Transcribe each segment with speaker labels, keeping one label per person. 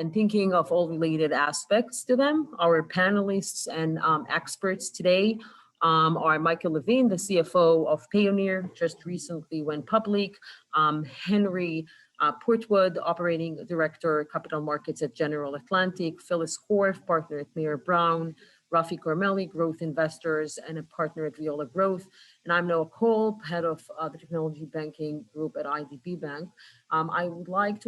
Speaker 1: and thinking of all related aspects to them. Our panelists and experts today are Michael Levine, the CFO of Payoneer, just recently went public, Henry Portwood, Operating Director, Capital Markets at General Atlantic, Phyllis Korf, Partner at Mayer Brown, Rafi Kormeli, Growth Investors, and a Partner at Viola Growth. And I'm Noah Cole, Head of the Technology Banking Group at IDB Bank. I would like you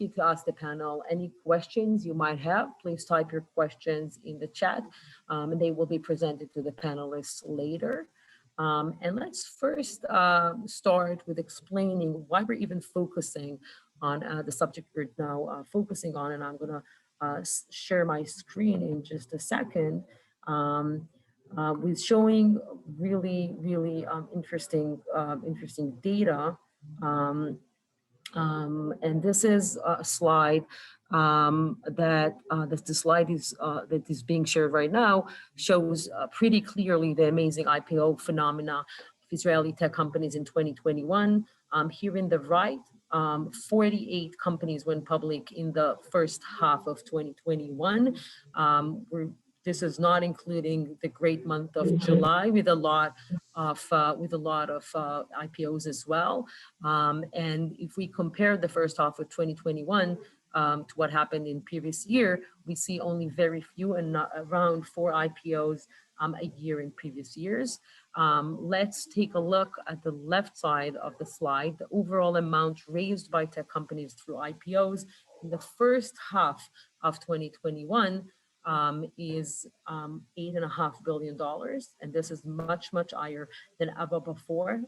Speaker 1: to ask the panel any questions you might have. Please type your questions in the chat, and they will be presented to the panelists later. And let's first start with explaining why we're even focusing on the subject we're now focusing on. And I'm going to share my screen in just a second with showing really interesting data. And this is a slide that is being shared right now, shows pretty clearly the amazing IPO phenomena of Israeli tech companies in 2021. Here in the right, 48 companies went public in the first half of 2021. This is not including the great month of July with a lot of IPOs as well. And if we compare the first half of 2021 to what happened in previous year, we see only very few and not around 4 IPOs a year in previous years. Let's take a look at the left side of the slide. The overall amount raised by tech companies through IPOs in the first half of 2021 is $8.5 billion. And this is much higher than ever before,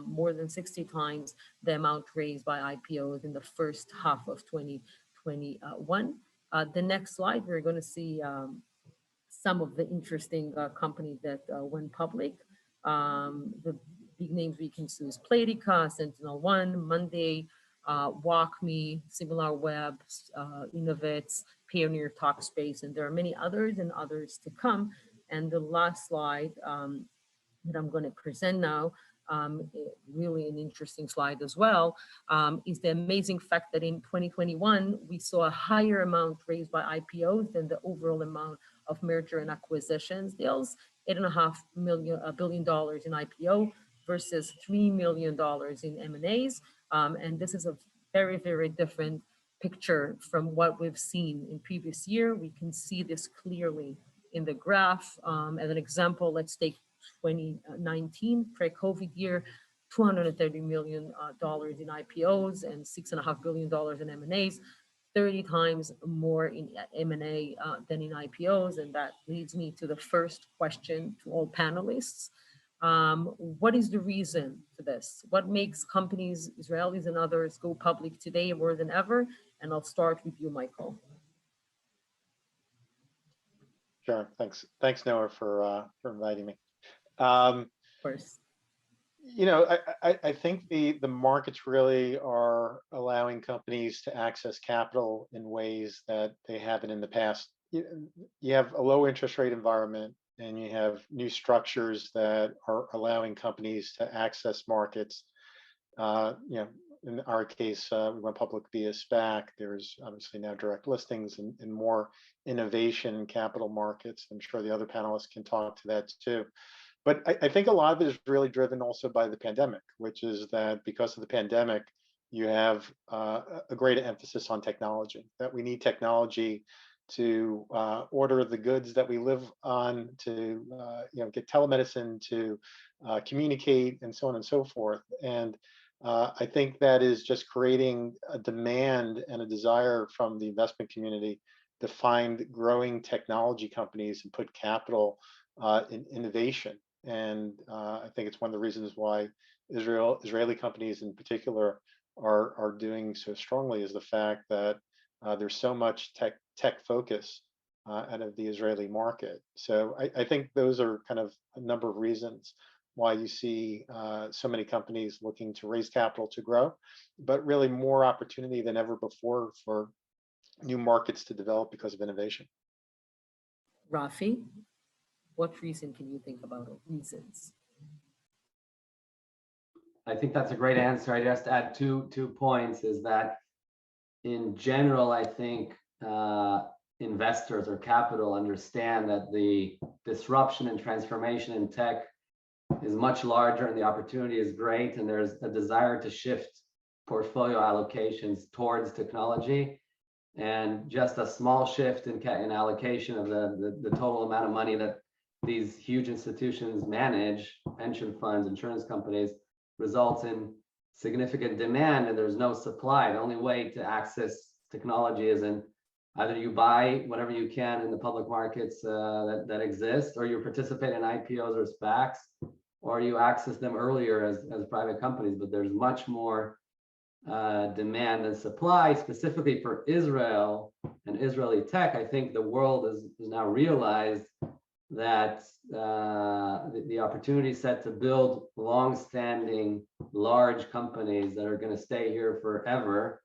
Speaker 1: more than 60 times the amount raised by IPOs in the first half of 2021. The next slide, we're going to see some of the interesting companies that went public. The big names we can see is Playtika, Sentinel-1, Monday, WalkMe, SimilarWeb, Innovate, Payoneer, Talkspace, and there are many others and others to come. And the last slide that I'm going to present now, really an interesting slide as well, is the amazing fact that in 2021, we saw a higher amount raised by IPOs than the overall amount of merger and acquisitions deals, $8.5 billion in IPO versus $3 million in M&As. And this is a very different picture from what we've seen in previous year. We can see this clearly in the graph. As an example, let's take 2019, pre-COVID year, $230 million in IPOs and $6.5 billion in M&As, 30 times more in M&A than in IPOs. And that leads me to the first question to all panelists. What is the reason for this? What makes companies, Israelis and others, go public today more than ever? And I'll start with you, Michael.
Speaker 2: Sure, thanks Noah for inviting me.
Speaker 1: Of course.
Speaker 2: You know, I think the markets really are allowing companies to access capital in ways that they haven't in the past. You have a low interest rate environment, and you have new structures that are allowing companies to access markets. You know, in our case, we went public via SPAC. There's obviously now direct listings and more innovation in capital markets. I'm sure the other panelists can talk to that too. But I think a lot of it is really driven also by the pandemic, which is that because of the pandemic, you have a greater emphasis on technology, that we need technology to order the goods that we live on, to you know, get telemedicine, to communicate, and so on and so forth. And I think that is just creating a demand and a desire from the investment community to find growing technology companies and put capital in innovation. And I think it's one of the reasons why Israeli companies in particular are doing so strongly, is the fact that there's so much tech focus out of the Israeli market. So I think those are kind of a number of reasons why you see so many companies looking to raise capital to grow, but really more opportunity than ever before for new markets to develop because of innovation.
Speaker 1: Rafi, what reason can you think about, or reasons?
Speaker 3: I think that's a great answer. I just add two points, is that in general, I think investors or capital understand that the disruption and transformation in tech is much larger and the opportunity is great, and there's a desire to shift portfolio allocations towards technology. And just a small shift in allocation of the total amount of money that these huge institutions manage, pension funds, insurance companies, results in significant demand and there's no supply. The only way to access technology is in either you buy whatever you can in the public markets that exist, or you participate in IPOs or SPACs, or you access them earlier as private companies. But there's much more demand and supply, specifically for Israel and Israeli tech. I think the world has now realized that the opportunity set to build long-standing large companies that are going to stay here forever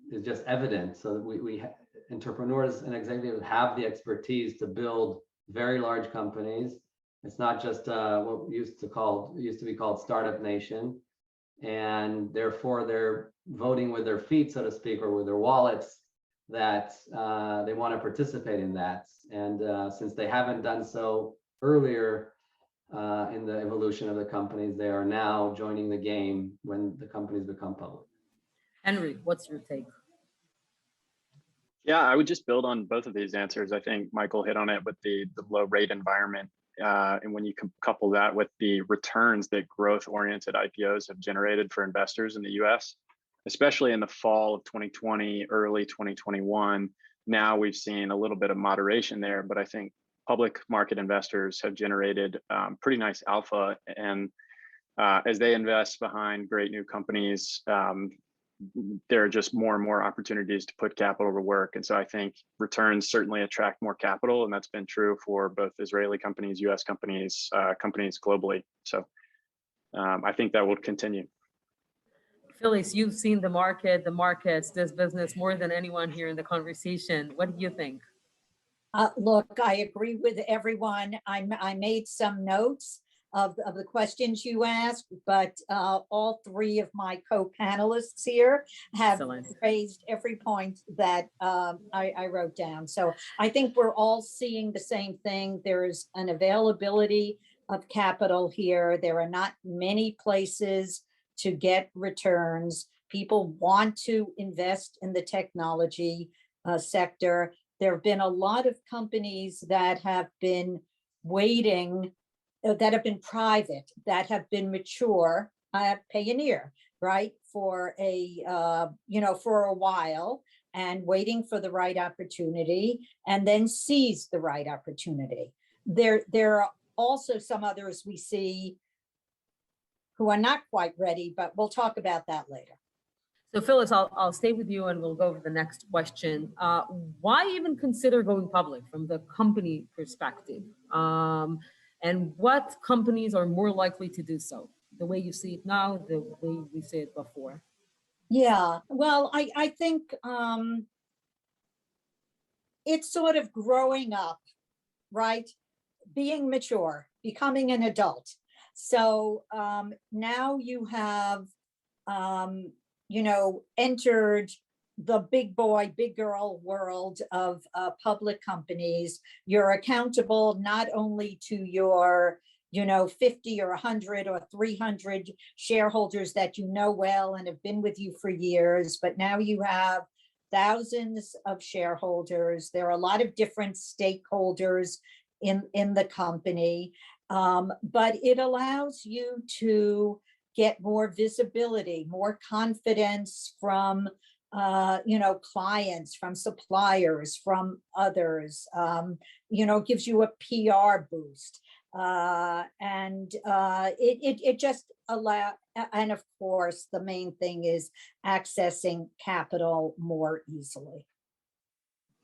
Speaker 3: is just evident. So we entrepreneurs and executives have the expertise to build very large companies. It's not just what used to be called startup nation, and therefore they're voting with their feet, so to speak, or with their wallets, that they want to participate in that. And since they haven't done so earlier in the evolution of the companies, they are now joining the game when the companies become public.
Speaker 1: Henry, what's your take?
Speaker 4: Yeah, I would just build on both of these answers. I think Michael hit on it with the low rate environment. And when you couple that with the returns that growth-oriented IPOs have generated for investors in the US, especially in the fall of 2020, early 2021, now we've seen a little bit of moderation there, but I think public market investors have generated pretty nice alpha. And as they invest behind great new companies, there are just more and more opportunities to put capital to work. And so I think returns certainly attract more capital, and that's been true for both Israeli companies, US companies, companies globally. So I think that will continue.
Speaker 1: Phyllis, you've seen the markets, this business more than anyone here in the conversation. What do you think?
Speaker 5: Look, I agree with everyone. I made some notes of the questions you asked, but all three of my co-panelists here have raised every point that I wrote down. So I think we're all seeing the same thing. There's an availability of capital here. There are not many places to get returns. People want to invest in the technology sector. There have been a lot of companies that have been waiting, that have been private, that have been mature, Payoneer, right, for for a while, and waiting for the right opportunity, and then seize the right opportunity. There are also some others we see who are not quite ready, but we'll talk about that later.
Speaker 1: So Phyllis, I'll stay with you and we'll go to the next question. Why even consider going public from the company perspective? And what companies are more likely to do so? The way you see it now, the way we see it before?
Speaker 5: Yeah, well, I think it's sort of growing up, right? Being mature, becoming an adult. So now you have, entered the big boy, big girl world of public companies. You're accountable not only to your, 50 or 100 or 300 shareholders that you know well and have been with you for years, but now you have thousands of shareholders. There are a lot of different stakeholders in the company, but it allows you to get more visibility, more confidence from clients, from suppliers, from others, gives you a PR boost. And it just allows, and of course, the main thing is accessing capital more easily.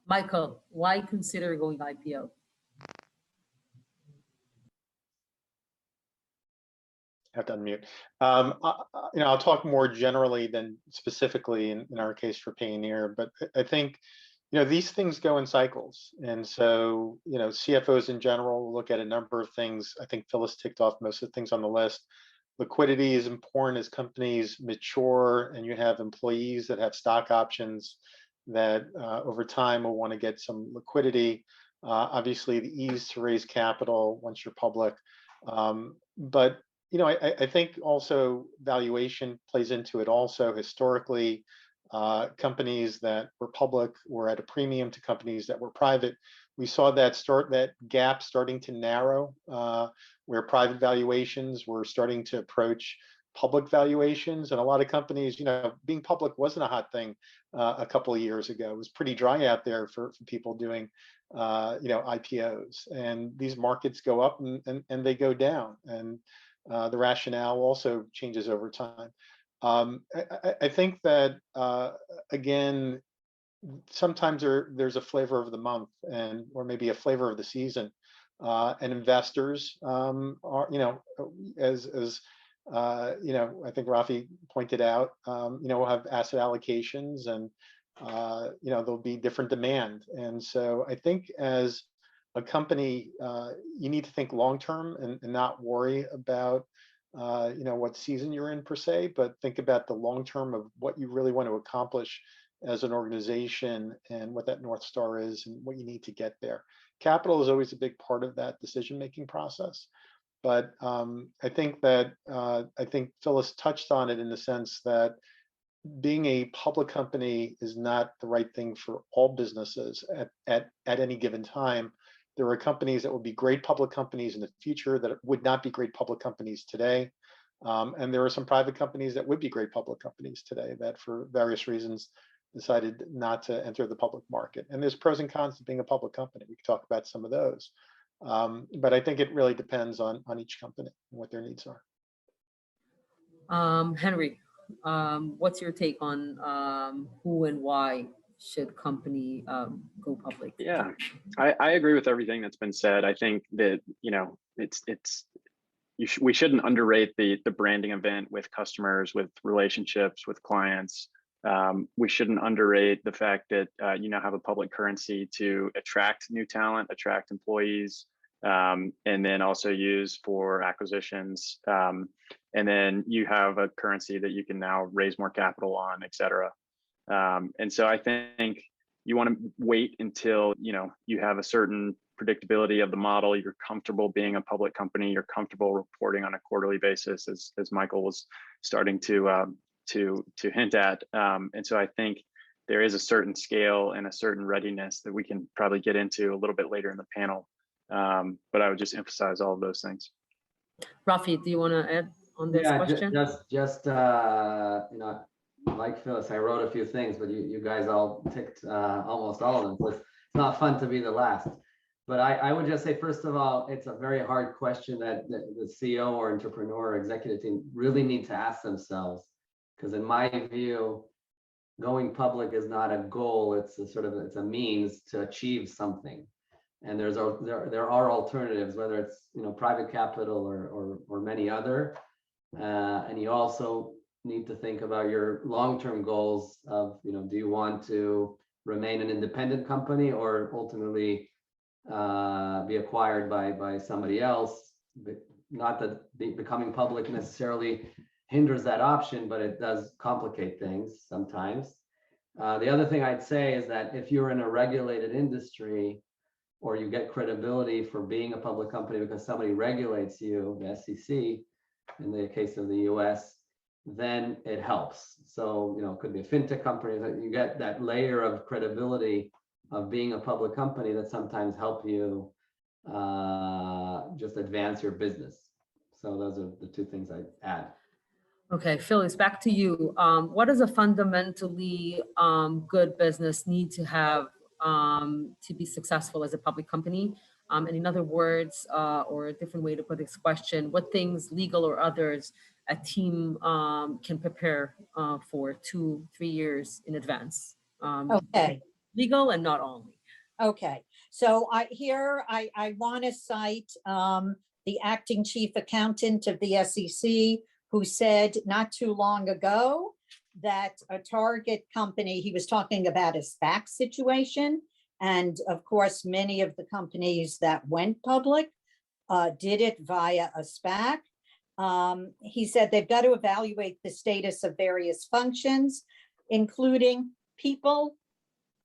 Speaker 1: Michael, why consider going IPO?
Speaker 2: Have to unmute. I'll talk more generally than specifically in our case for Payoneer, but I think, these things go in cycles. And so, CFOs in general look at a number of things. I think Phyllis ticked off most of the things on the list. liquidity is important as companies mature and you have employees that have stock options that over time will want to get some liquidity. Obviously, the ease to raise capital once you're public. But I think also valuation plays into it also. Historically, companies that were public were at a premium to companies that were private. We saw that gap starting to narrow, where private valuations were starting to approach public valuations, and a lot of companies, being public wasn't a hot thing a couple of years ago. It was pretty dry out there for people doing, IPOs. And these markets go up and they go down, and the rationale also changes over time. I think that again, sometimes there's a flavor of the month, or maybe a flavor of the season, and investors are, as I think Rafi pointed out, we'll have asset allocations, and there'll be different demand. And so I think as a company, you need to think long term and not worry about what season you're in per se, but think about the long term of what you really want to accomplish as an organization and what that North Star is and what you need to get there. Capital is always a big part of that decision-making process. But I think Phyllis touched on it in the sense that being a public company is not the right thing for all businesses at any given time. There are companies that will be great public companies in the future that would not be great public companies today. And there are some private companies that would be great public companies today that for various reasons decided not to enter the public market. And there's pros and cons to being a public company. We can talk about some of those. But I think it really depends on each company and what their needs are.
Speaker 1: Henry, what's your take on who and why should company go public?
Speaker 4: Yeah, I agree with everything that's been said. I think that we shouldn't underrate the branding event with customers, with relationships, with clients. We shouldn't underrate the fact that you now have a public currency to attract new talent, attract employees, and then also use for acquisitions. And then you have a currency that you can now raise more capital on, et cetera. And so I think you want to wait until you have a certain predictability of the model. You're comfortable being a public company. You're comfortable reporting on a quarterly basis, as Michael was starting to hint at. And so I think there is a certain scale and a certain readiness that we can probably get into a little bit later in the panel. But I would just emphasize all of those things.
Speaker 1: Rafi, do you want to add on this question?
Speaker 3: Just like Phyllis, I wrote a few things, but you guys all ticked almost all of them. So it's not fun to be the last. But I would just say, first of all, it's a very hard question that the CEO or entrepreneur or executive team really need to ask themselves. Because in my view, going public is not a goal; it's a means to achieve something. And there are alternatives, whether it's private capital or many other. And you also need to think about your long-term goals of do you want to remain an independent company or ultimately be acquired by somebody else. Not that becoming public necessarily hinders that option, but it does complicate things sometimes. The other thing I'd say is that if you're in a regulated industry, or you get credibility for being a public company because somebody regulates you, the SEC, in the case of the US, then it helps. So, it could be a fintech company that you get that layer of credibility of being a public company that sometimes help you just advance your business. So those are the two things I'd add.
Speaker 1: Okay, Phyllis, back to you. What does a fundamentally good business need to have to be successful as a public company? And in other words, or a different way to put this question, what things, legal or others, a team can prepare for 2-3 years in advance?
Speaker 5: Okay.
Speaker 1: Legal and not only.
Speaker 5: Okay, so I want to cite the acting chief accountant of the SEC, who said not too long ago that a target company, he was talking about a SPAC situation. And of course, many of the companies that went public did it via a SPAC. He said they've got to evaluate the status of various functions, including people,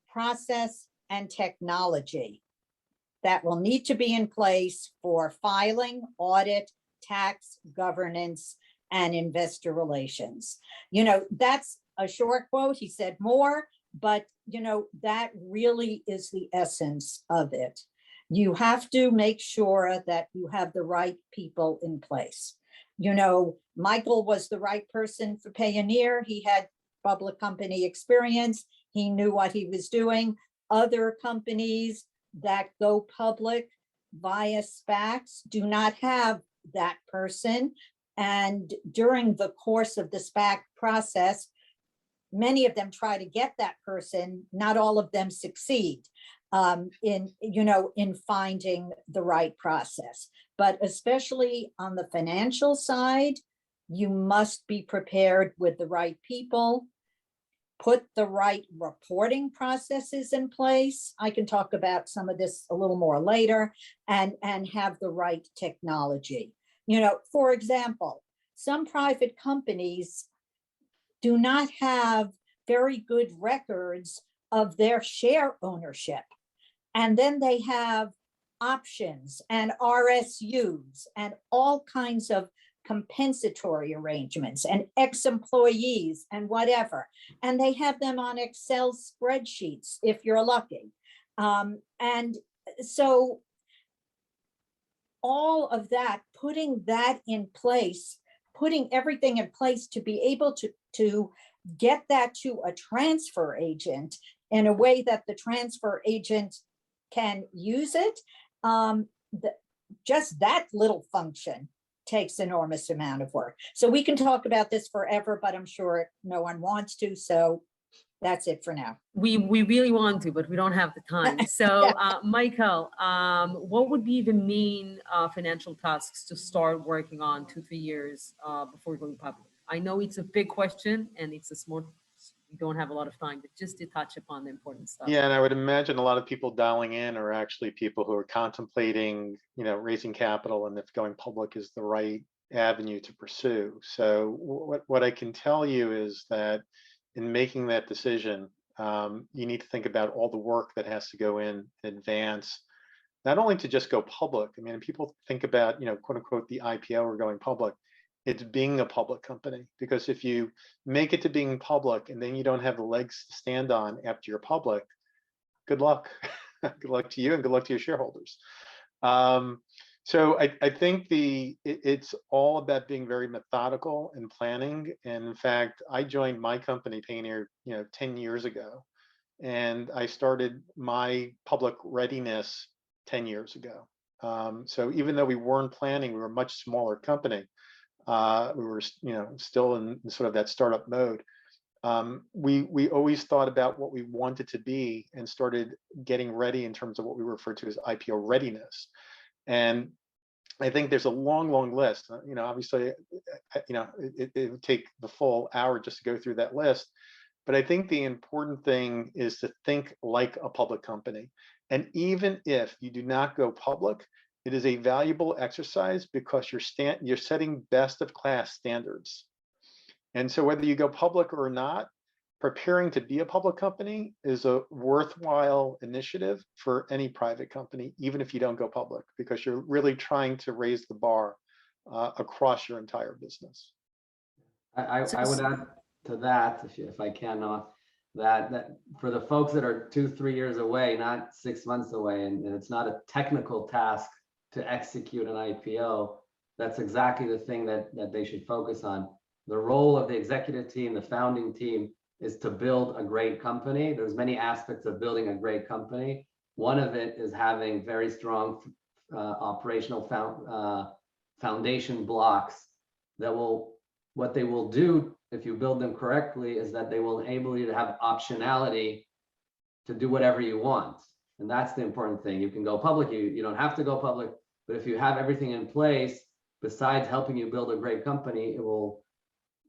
Speaker 5: process, and technology that will need to be in place for filing, audit, tax, governance, and investor relations. You know, that's a short quote. He said more, but you know, that really is the essence of it. You have to make sure that you have the right people in place. You know, Michael was the right person for Payoneer. He had public company experience. He knew what he was doing. Other companies that go public via SPACs do not have that person. And during the course of the SPAC process, many of them try to get that person. Not all of them succeed in finding the right process. But especially on the financial side, you must be prepared with the right people, put the right reporting processes in place. I can talk about some of this a little more later, and have the right technology. You know, for example, some private companies do not have very good records of their share ownership. And then they have options and RSUs and all kinds of compensatory arrangements and ex-employees and whatever. And they have them on Excel spreadsheets if you're lucky. And so all of that, putting that in place, putting everything in place to be able to get that to a transfer agent in a way that the transfer agent can use it, just that little function takes enormous amount of work. So we can talk about this forever, but I'm sure no one wants to. So that's it for now.
Speaker 1: We really want to, but we don't have the time. So Michael, what would be the main financial tasks to start working on 2-3 years before going public? I know it's a big question and it's a small, we don't have a lot of time, but just to touch upon the important stuff.
Speaker 2: Yeah, and I would imagine a lot of people dialing in are actually people who are contemplating, you know, raising capital, and if going public is the right avenue to pursue. So what I can tell you is that in making that decision, you need to think about all the work that has to go in advance, not only to just go public. I mean, people think about, you know, quote unquote, the IPO or going public. It's being a public company, because if you make it to being public and then you don't have the legs to stand on after you're public, good luck. Good luck to you and good luck to your shareholders. So I think it's all about being very methodical and planning. And in fact, I joined my company Payoneer, 10 years ago, and I started my public readiness 10 years ago. So even though we weren't planning, we were a much smaller company. We were, still in sort of that startup mode. We always thought about what we wanted to be and started getting ready in terms of what we refer to as IPO readiness. And I think there's a long list. Obviously, it would take the full hour just to go through that list. But I think the important thing is to think like a public company. And even if you do not go public, it is a valuable exercise because you're setting best of class standards. And so whether you go public or not, preparing to be a public company is a worthwhile initiative for any private company, even if you don't go public, because you're really trying to raise the bar across your entire business.
Speaker 3: I would add to that, if I can, that for the folks that are 2-3 years away, not 6 months away, and it's not a technical task to execute an IPO, that's exactly the thing that they should focus on. The role of the executive team, the founding team, is to build a great company. There's many aspects of building a great company. One of it is having very strong operational foundation blocks that what they will do if you build them correctly is that they will enable you to have optionality to do whatever you want. And that's the important thing. You can go public, you don't have to go public, but if you have everything in place, besides helping you build a great company, it will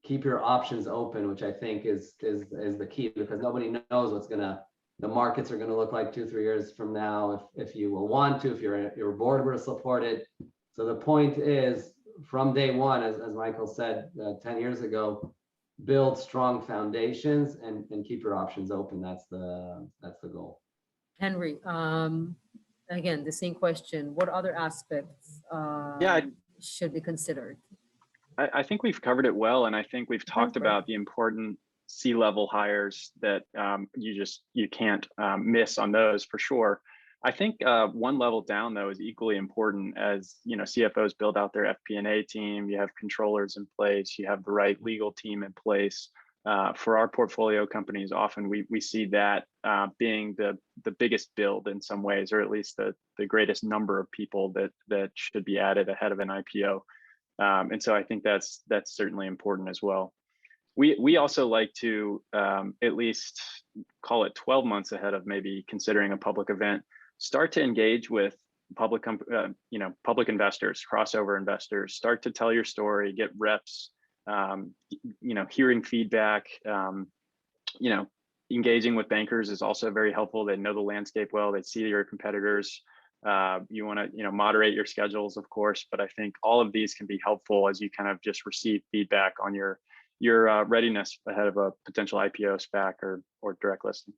Speaker 3: keep your options open, which I think is the key, because nobody knows what's the markets are gonna look like 2-3 years from now, if you will want to, if your board will support it. So the point is, from day one, as Michael said 10 years ago, build strong foundations and keep your options open. That's the goal.
Speaker 1: Henry, again, the same question. What other aspects
Speaker 4: Yeah,
Speaker 1: should be considered?
Speaker 4: I think we've covered it well, and I think we've talked
Speaker 1: Okay.
Speaker 4: about the important C-level hires that you can't miss on those for sure. I think one level down though is equally important. As CFOs build out their FP&A team, you have controllers in place, you have the right legal team in place. For our portfolio companies, often we see that being the biggest build in some ways, or at least the greatest number of people that should be added ahead of an IPO. And so I think that's certainly important as well. We also like to at least call it 12 months ahead of maybe considering a public event, start to engage with public investors, crossover investors, start to tell your story, get reps, hearing feedback, engaging with bankers is also very helpful. They know the landscape well, they see your competitors. You want to moderate your schedules, of course, but I think all of these can be helpful as you kind of just receive feedback on your readiness ahead of a potential IPO, SPAC, or direct listing.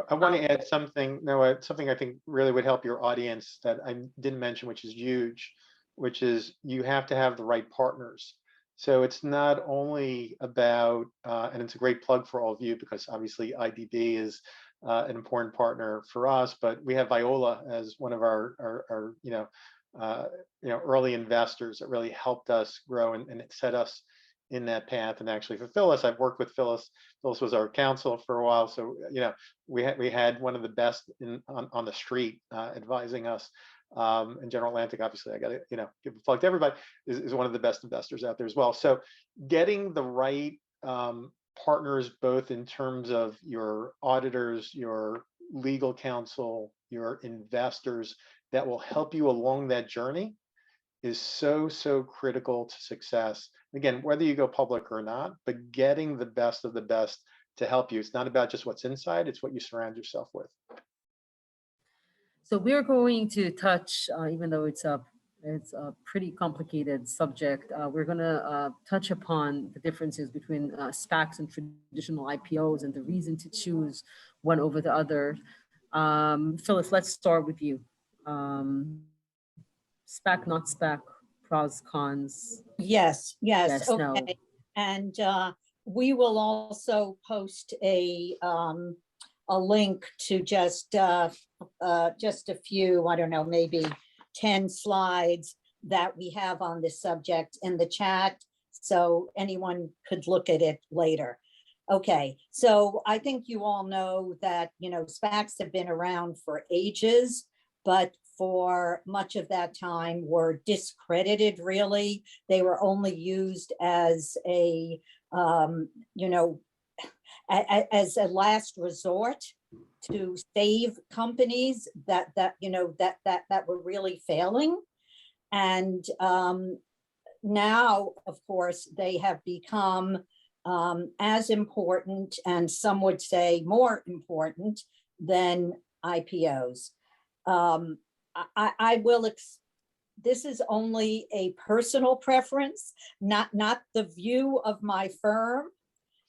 Speaker 2: I want to add something, Noah, something I think really would help your audience that I didn't mention, which is huge, which is you have to have the right partners. So it's not only about, and it's a great plug for all of you because obviously IDB is an important partner for us, but we have Viola as one of our early investors that really helped us grow and it set us in that path. And actually for Phyllis, I've worked with Phyllis. Phyllis was our counsel for a while, so we had one of the best on the street advising us. And General Atlantic, obviously, I got to give a plug to everybody, is one of the best investors out there as well. So getting the right partners, both in terms of your auditors, your legal counsel, your investors, that will help you along that journey is so critical to success. Again, whether you go public or not, but getting the best of the best to help you. It's not about just what's inside, it's what you surround yourself with.
Speaker 1: So we're going to touch, even though it's a pretty complicated subject, we're going to touch upon the differences between SPACs and traditional IPOs and the reason to choose one over the other. Phyllis, let's start with you. SPAC, not SPAC, pros, cons.
Speaker 5: Yes,
Speaker 1: Yes,
Speaker 5: okay.
Speaker 1: no.
Speaker 5: And we will also post a link to just a few, I don't know, maybe 10 slides that we have on this subject in the chat, so anyone could look at it later. Okay, so I think you all know that, SPACs have been around for ages, but for much of that time were discredited, really. They were only used as a, as a last resort to save companies that were really failing. And now, of course, they have become as important, and some would say more important than IPOs. I will, this is only a personal preference, not the view of my firm,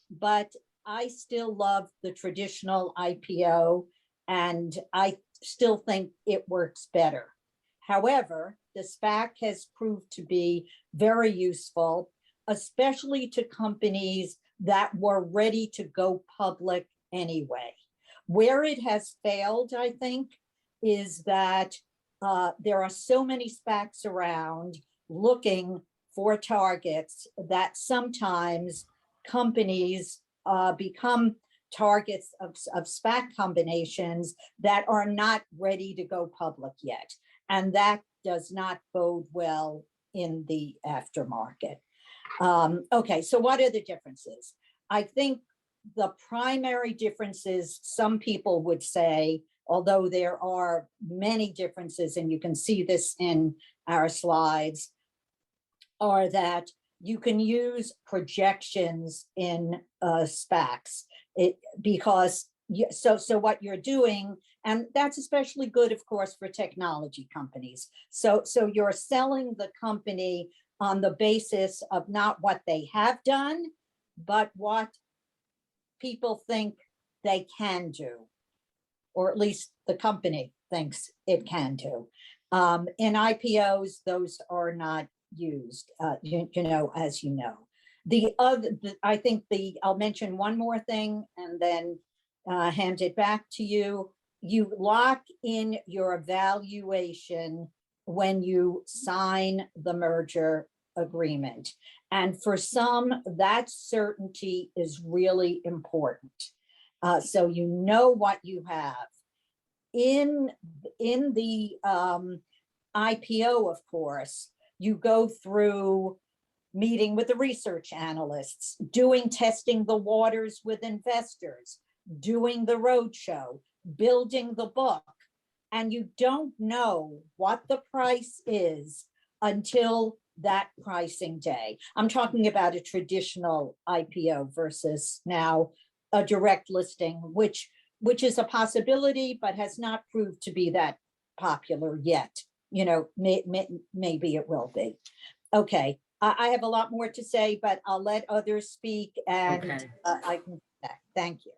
Speaker 5: but I still love the traditional IPO and I still think it works better. However, the SPAC has proved to be very useful, especially to companies that were ready to go public anyway. Where it has failed, I think, is that there are so many SPACs around looking for targets that sometimes companies become targets of SPAC combinations that are not ready to go public yet. And that does not bode well in the aftermarket. Okay, so what are the differences? I think the primary differences, some people would say, although there are many differences, and you can see this in our slides, are that you can use projections in SPACs because Yeah, so what you're doing, and that's especially good, of course, for technology companies. So you're selling the company on the basis of not what they have done, but what people think they can do, or at least the company thinks it can do. In IPOs, those are not used, you know, as you know. I think I'll mention one more thing and then hand it back to you. You lock in your evaluation when you sign the merger agreement. And for some, that certainty is really important. So you know what you have. In the IPO, of course, you go through meeting with the research analysts, testing the waters with investors, doing the roadshow, building the book, and you don't know what the price is until that pricing day. I'm talking about a traditional IPO versus now a direct listing, which is a possibility, but has not proved to be that popular yet. You know, maybe it will be. Okay, I have a lot more to say, but I'll let others speak, and
Speaker 1: Okay.
Speaker 5: I can. Thank you.